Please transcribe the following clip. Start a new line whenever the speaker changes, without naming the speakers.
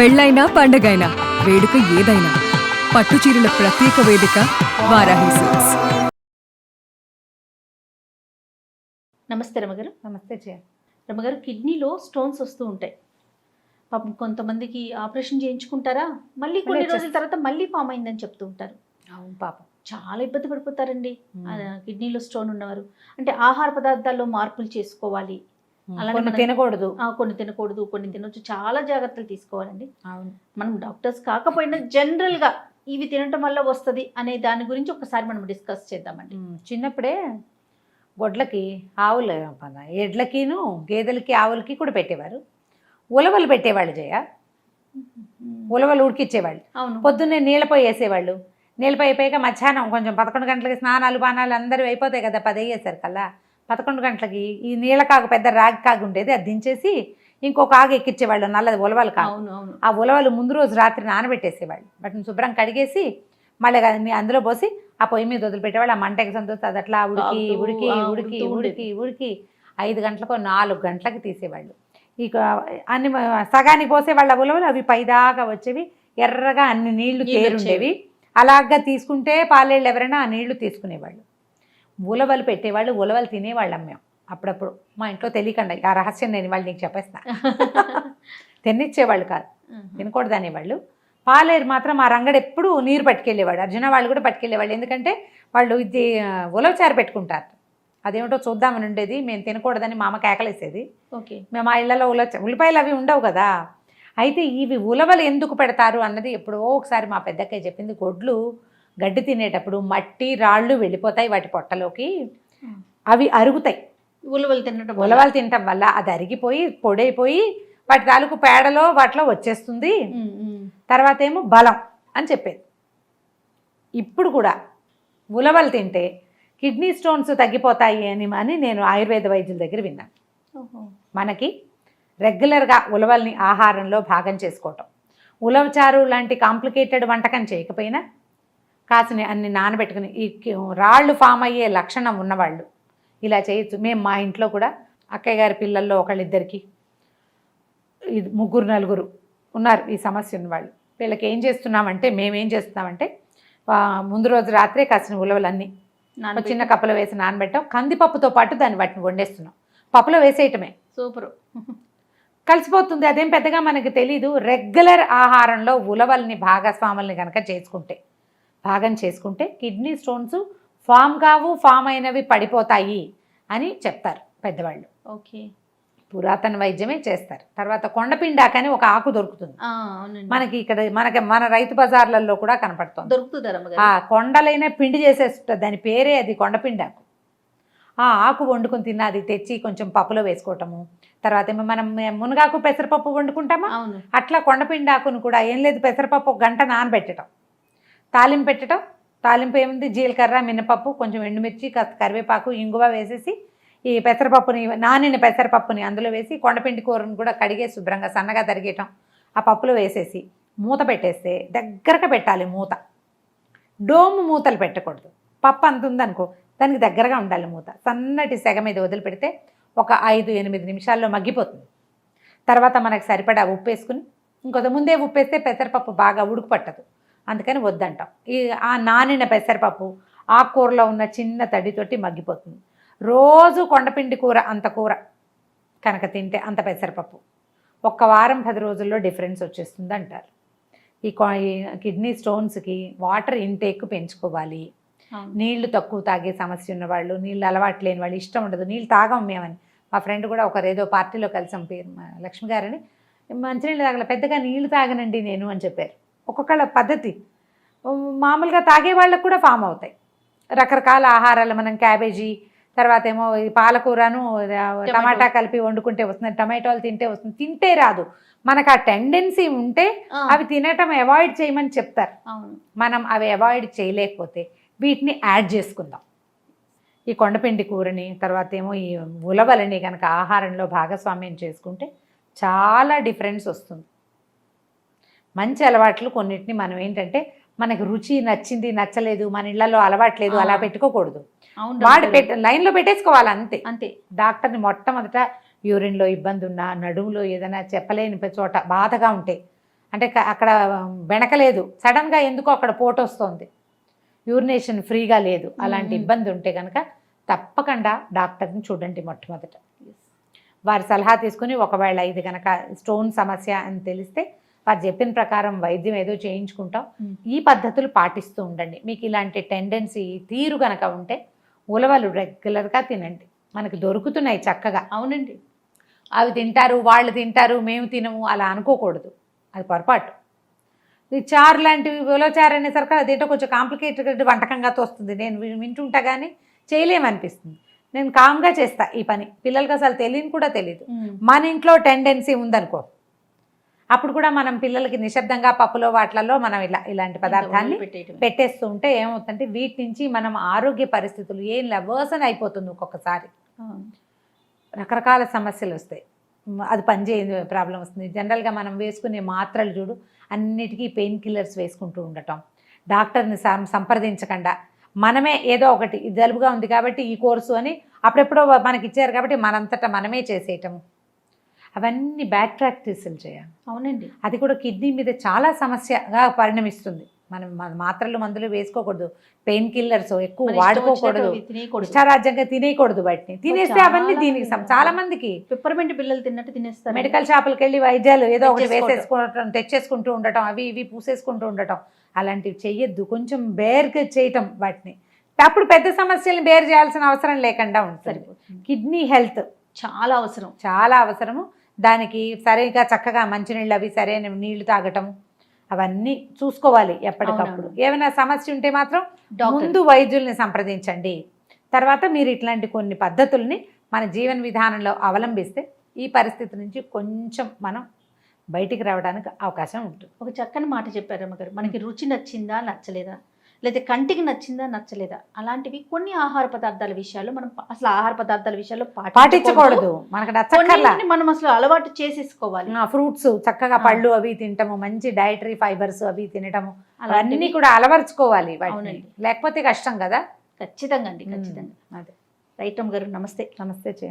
పెళ్ళైనా పండగైనా వేడుక ఏదైనా పట్టు చీరల ప్రత్యేక వేదిక వారాహి సిల్క్స్.
నమస్తే రమగారు.
నమస్తే జయ.
రమగారు, కిడ్నీలో స్టోన్స్ వస్తూ ఉంటాయి. పాపం కొంతమందికి ఆపరేషన్ చేయించుకుంటారా, మళ్ళీ కొన్ని రోజుల తర్వాత మళ్ళీ ఫామ్ అయిందని చెప్తూ ఉంటారు.
అవును, పాపం
చాలా ఇబ్బంది పడిపోతారండి కిడ్నీలో స్టోన్ ఉన్నవారు. అంటే ఆహార పదార్థాల్లో మార్పులు చేసుకోవాలి,
కొన్ని తినకూడదు,
కొన్ని తినకూడదు, కొన్ని తినొచ్చు, చాలా జాగ్రత్తలు తీసుకోవాలండి.
అవును,
మనం డాక్టర్స్ కాకపోయినా జనరల్గా ఇవి తినటం వల్ల వస్తుంది అనే దాని గురించి ఒకసారి మనం డిస్కస్ చేద్దామండి.
చిన్నప్పుడే గొడ్లకి ఆవులు ఎడ్లకిను గేదెలకి ఆవులకి కూడా పెట్టేవారు. ఉలవలు పెట్టేవాళ్ళు జయ. ఉలవలు ఉడికిచ్చేవాళ్ళు.
అవును,
పొద్దున్నే నీళ్ళపై వేసేవాళ్ళు. నీళ్ళపై అయిపోయాక మధ్యాహ్నం కొంచెం 11 గంటలకి స్నానాలు పానాలు అందరూ అయిపోతాయి కదా, 10 అయ్యేసరి కల్లా 11 గంటలకి ఈ నీళ్ళ కాగు, పెద్ద రాగి కాగు ఉండేది, అది దించేసి ఇంకొక ఆగు ఎక్కించేవాళ్ళు, నల్లది ఉలవలు కాగు. ఆ ఉలవలు ముందు రోజు రాత్రి నానబెట్టేసేవాళ్ళు. వాటిని శుభ్రం కడిగేసి మళ్ళీ అందులో పోసి ఆ పొయ్యి మీద వదిలిపెట్టేవాళ్ళు. ఆ మంట ఎగసంతో అది అట్లా ఉడికి ఉడికి ఉడికి ఉడికి ఉడికి 5 గంటలకో 4 గంటలకి తీసేవాళ్ళు. ఇక అన్ని సగానికి పోసేవాళ్ళ ఉలవలు, అవి పైదాకా వచ్చేవి, ఎర్రగా అన్ని నీళ్లు తేరుండేవి. అలాగా తీసుకుంటే పాలేళ్ళు ఎవరైనా ఆ నీళ్లు తీసుకునేవాళ్ళు. ఉలవలు పెట్టేవాళ్ళు, ఉలవలు తినేవాళ్ళం మేము అప్పుడప్పుడు. మా ఇంట్లో తెలియకుండా ఆ రహస్యం నేను వాళ్ళు నీకు చెప్పేస్తా. తినిచ్చేవాళ్ళు కాదు, తినకూడదు అనేవాళ్ళు. పాలేరు మాత్రం ఆ రంగడు ఎప్పుడు నీరు పట్టుకెళ్ళేవాడు. అర్జున వాళ్ళు కూడా పట్టుకెళ్ళేవాళ్ళు. ఎందుకంటే వాళ్ళు ఇది ఉలవచారు పెట్టుకుంటారు, అదేమిటో చూద్దామని ఉండేది. మేము తినకూడదని మా అమ్మ కేకలేసేది.
ఓకే,
మేము ఆ ఇళ్లలో ఉల్లిపాయలు అవి ఉండవు కదా. అయితే ఇవి ఉలవలు ఎందుకు పెడతారు అన్నది ఎప్పుడో ఒకసారి మా పెద్దక్కయ్య చెప్పింది. గొడ్లు గడ్డి తినేటప్పుడు మట్టి రాళ్ళు వెళ్ళిపోతాయి వాటి పొట్టలోకి, అవి అరుగుతాయి. ఉలవలు తినటం వల్ల అది అరిగిపోయి పొడైపోయి వాటి తాలూకు పేడలో వాటిలో వచ్చేస్తుంది, తర్వాత ఏమో బలం అని చెప్పేది. ఇప్పుడు కూడా ఉలవలు తింటే కిడ్నీ స్టోన్స్ తగ్గిపోతాయి అని నేను ఆయుర్వేద వైద్యుల దగ్గర విన్నాను. మనకి రెగ్యులర్గా ఉలవల్ని ఆహారంలో భాగం చేసుకోవటం, ఉలవచారు లాంటి కాంప్లికేటెడ్ వంటకం చేయకపోయినా కాసిన అన్ని నానబెట్టుకుని ఈ రాళ్ళు ఫామ్ అయ్యే లక్షణం ఉన్నవాళ్ళు ఇలా చేయొచ్చు. మేము మా ఇంట్లో కూడా అక్కయ్య గారి పిల్లల్లో ఒకళ్ళిద్దరికి 3 4 ఉన్నారు ఈ సమస్య ఉన్నవాళ్ళు. వీళ్ళకి ఏం చేస్తున్నామంటే, మేమేం చేస్తున్నామంటే ముందు రోజు రాత్రే కాసిన ఉలవలన్నీ చిన్న కప్పులో వేసి నానబెట్టాం. కందిపప్పుతో పాటు వాటిని వండేస్తున్నాం. పప్పులో వేసేయటమే,
సూపర్,
కలిసిపోతుంది. అదేం పెద్దగా మనకి తెలీదు. రెగ్యులర్ ఆహారంలో ఉలవల్ని భాగస్వాముల్ని కనుక భాగం చేసుకుంటే కిడ్నీ స్టోన్స్ ఫామ్ కావు, ఫామ్ అయినవి పడిపోతాయి అని చెప్తారు పెద్దవాళ్ళు.
ఓకే,
పురాతన వైద్యమే చేస్తారు. తర్వాత కొండపిండాకని ఒక ఆకు దొరుకుతుంది మనకి ఇక్కడ, మన రైతు బజార్లలో కూడా కనపడుతుంది.
దొరుకుతుంది.
కొండలైన పిండి చేసేస్తుంది, దాని పేరే అది కొండపిండాకు. ఆ ఆకు వండుకొని తిన్నది తెచ్చి కొంచెం పప్పులో వేసుకోవటము. తర్వాత ఏమో మనం మునగాకు పెసరపప్పు వండుకుంటామా, అట్లా కొండపిండాకును కూడా ఏం లేదు, పెసరపప్పు 1 గంట నానబెట్టడం, తాలింపు పెట్టడం. తాలింపు ఏముంది, జీలకర్ర, మినపప్పు, కొంచెం ఎండుమిర్చి, కాస్త కరివేపాకు, ఇంగువ వేసేసి ఈ పెసరపప్పుని, నానిన పెసరపప్పుని అందులో వేసి కొండపిండి కూరను కూడా కడిగే శుభ్రంగా సన్నగా తరిగేయటం, ఆ పప్పులో వేసేసి మూత పెట్టేస్తే దగ్గరగా పెట్టాలి. మూత డోము మూతలు పెట్టకూడదు. పప్పు అంత ఉందనుకో దానికి దగ్గరగా ఉండాలి మూత. సన్నటి సెగ మీద వదిలిపెడితే ఒక 5-8 నిమిషాల్లో మగ్గిపోతుంది. తర్వాత మనకు సరిపడా ఉప్పు వేసుకుని, ఇంకొక ముందే ఉప్పు వేస్తే పెసరపప్పు బాగా ఉడుకు పట్టదు, అందుకని వద్దంటాం. ఆ నానిన పెసరపప్పు ఆ కూరలో ఉన్న చిన్న తడితోటి మగ్గిపోతుంది. రోజు కొండపిండి కూర అంత కూర కనుక తింటే, అంత పెసరపప్పు 1 వారం 10 రోజుల్లో డిఫరెన్స్ వచ్చేస్తుంది అంటారు. ఈ కిడ్నీ స్టోన్స్కి వాటర్ ఇంటేక్ పెంచుకోవాలి. నీళ్లు తక్కువ తాగే సమస్య ఉన్నవాళ్ళు, నీళ్ళు అలవాటు లేని వాళ్ళు, ఇష్టం ఉండదు నీళ్ళు తాగం మేమని. మా ఫ్రెండ్ కూడా ఏదో పార్టీలో కలిసాం, పేరు లక్ష్మి గారని, మంచినీళ్ళు తాగల, పెద్దగా నీళ్లు తాగనండి నేను అని చెప్పారు. ఒక్కొక్కళ్ళ పద్ధతి. మామూలుగా తాగే వాళ్ళకు కూడా ఫామ్ అవుతాయి. రకరకాల ఆహారాలు, మనం క్యాబేజీ, తర్వాత ఏమో పాలకూరను టమాటా కలిపి వండుకుంటే వస్తుంది, టమాటోలు తింటే వస్తుంది. తింటే రాదు, మనకు ఆ టెండెన్సీ ఉంటే అవి తినటం అవాయిడ్ చేయమని చెప్తారు. మనం అవి అవాయిడ్ చేయలేకపోతే వీటిని యాడ్ చేసుకుందాం. ఈ కొండపిండి కూరని, తర్వాత ఏమో ఈ ఉలవలని కనుక ఆహారంలో భాగస్వామ్యం చేసుకుంటే చాలా డిఫరెన్స్ వస్తుంది. మంచి అలవాట్లు కొన్నిటిని మనం ఏంటంటే, మనకు రుచి నచ్చింది నచ్చలేదు, మన ఇళ్లలో అలవాట్లేదు, అలా పెట్టుకోకూడదు. లైన్లో పెట్టేసుకోవాలి అంతే. డాక్టర్ని మొట్టమొదట యూరిన్లో ఇబ్బంది ఉన్నా, నడుములో ఏదైనా చెప్పలేని చోట బాధగా ఉంటే అంటే అక్కడ బెణకలేదు, సడన్గా ఎందుకో అక్కడ పోటు వస్తుంది, యూరినేషన్ ఫ్రీగా లేదు, అలాంటి ఇబ్బంది ఉంటే కనుక తప్పకుండా డాక్టర్ని చూడండి మొట్టమొదట. వారి సలహా తీసుకుని ఒకవేళ ఇది కనుక స్టోన్ సమస్య అని తెలిస్తే వారు చెప్పిన ప్రకారం వైద్యం ఏదో చేయించుకుంటాం. ఈ పద్ధతులు పాటిస్తూ ఉండండి. మీకు ఇలాంటి టెండెన్సీ తీరు కనుక ఉంటే ఉలవలు రెగ్యులర్గా తినండి, మనకు దొరుకుతున్నాయి చక్కగా.
అవునండి,
అవి తింటారు, వాళ్ళు తింటారు, మేము తినము అలా అనుకోకూడదు, అది పొరపాటు. ఈ చారు లాంటివి, ఉలవచారు అనేసరికి అదేంటో కొంచెం కాంప్లికేటెడ్ వంటకంగా తోస్తుంది. నేను వింటుంటా కానీ చేయలేమనిపిస్తుంది. నేను కామ్గా చేస్తా ఈ పని, పిల్లలకి అసలు తెలియని కూడా తెలియదు. మన ఇంట్లో టెండెన్సీ ఉందనుకో, అప్పుడు కూడా మనం పిల్లలకి నిశ్శబ్దంగా పప్పులో వాటిలలో మనం ఇలాంటి పదార్థాన్ని పెట్టేస్తూ ఉంటే ఏమవుతుందంటే వీటి నుంచి మనం ఆరోగ్య పరిస్థితులు ఏం వర్సన్ అయిపోతుంది. ఒక్కొక్కసారి రకరకాల సమస్యలు వస్తాయి, అది పనిచేయ ప్రాబ్లం వస్తుంది. జనరల్గా మనం వేసుకునే మాత్రలు చూడు, అన్నిటికీ పెయిన్ కిల్లర్స్ వేసుకుంటూ ఉండటం, డాక్టర్ని సంప్రదించకుండా మనమే ఏదో ఒకటి జలుబుగా ఉంది కాబట్టి ఈ కోర్సు అని అప్పుడెప్పుడో మనకి ఇచ్చారు కాబట్టి మనంతటా మనమే చేసేయటము, అవన్నీ బ్యాడ్ ప్రాక్టీసులు చేయాలి.
అవునండి,
అది కూడా కిడ్నీ మీద చాలా సమస్యగా పరిణమిస్తుంది. మనం మాత్రలు మందులు వేసుకోకూడదు, పెయిన్ కిల్లర్స్ ఎక్కువ వాడుకోకూడదు, ఇష్టారాజ్యంగా తినేయకూడదు. వాటిని తినేస్తే అవన్నీ దీనికి చాలా మందికి
పిప్పర్మెంట్ పిల్లలు తిన్నట్టు తినేస్తారు.
మెడికల్ షాపులకి వెళ్ళి వైద్యాలు ఏదో ఒకటి వేసేసుకోవటం, తెచ్చేసుకుంటూ ఉండటం, అవి ఇవి పూసేసుకుంటూ ఉండటం, అలాంటివి చెయ్యొద్దు. కొంచెం బేర్గా చేయటం వాటిని, అప్పుడు పెద్ద సమస్యలను బేర్ చేయాల్సిన అవసరం లేకుండా ఉంటుంది. కిడ్నీ హెల్త్
చాలా అవసరం,
చాలా అవసరము. దానికి సరిగా చక్కగా మంచినీళ్ళు అవి సరైన నీళ్లు తాగటం అవన్నీ చూసుకోవాలి ఎప్పటికప్పుడు. ఏమైనా సమస్య ఉంటే మాత్రం ముందు వైద్యుల్ని సంప్రదించండి. తర్వాత మీరు ఇట్లాంటి కొన్ని పద్ధతుల్ని మన జీవన విధానంలో అవలంబిస్తే ఈ పరిస్థితి నుంచి కొంచెం మనం బయటికి రావడానికి అవకాశం ఉంటుంది.
ఒక చక్కని మాట చెప్పారు అమ్మగారు. మనకి రుచి నచ్చిందా నచ్చలేదా, లేదా కంటికి నచ్చిందా నచ్చలేదా, అలాంటివి కొన్ని ఆహార పదార్థాల విషయాల్లో మనం అసలు ఆహార పదార్థాల విషయాల్లో
పాటించకూడదు. మనకు నచ్చక్కర్లా,
మనం అసలు అలవాటు చేసేసుకోవాలి.
ఫ్రూట్స్ చక్కగా పళ్ళు అవి తింటాము, మంచి డైటరీ ఫైబర్స్ అవి తినటము, అవన్నీ కూడా అలవర్చుకోవాలి. లేకపోతే కష్టం కదా.
ఖచ్చితంగా అండి, ఖచ్చితంగా.
అదే
రైట్ అమ్మగారు, నమస్తే.
నమస్తే.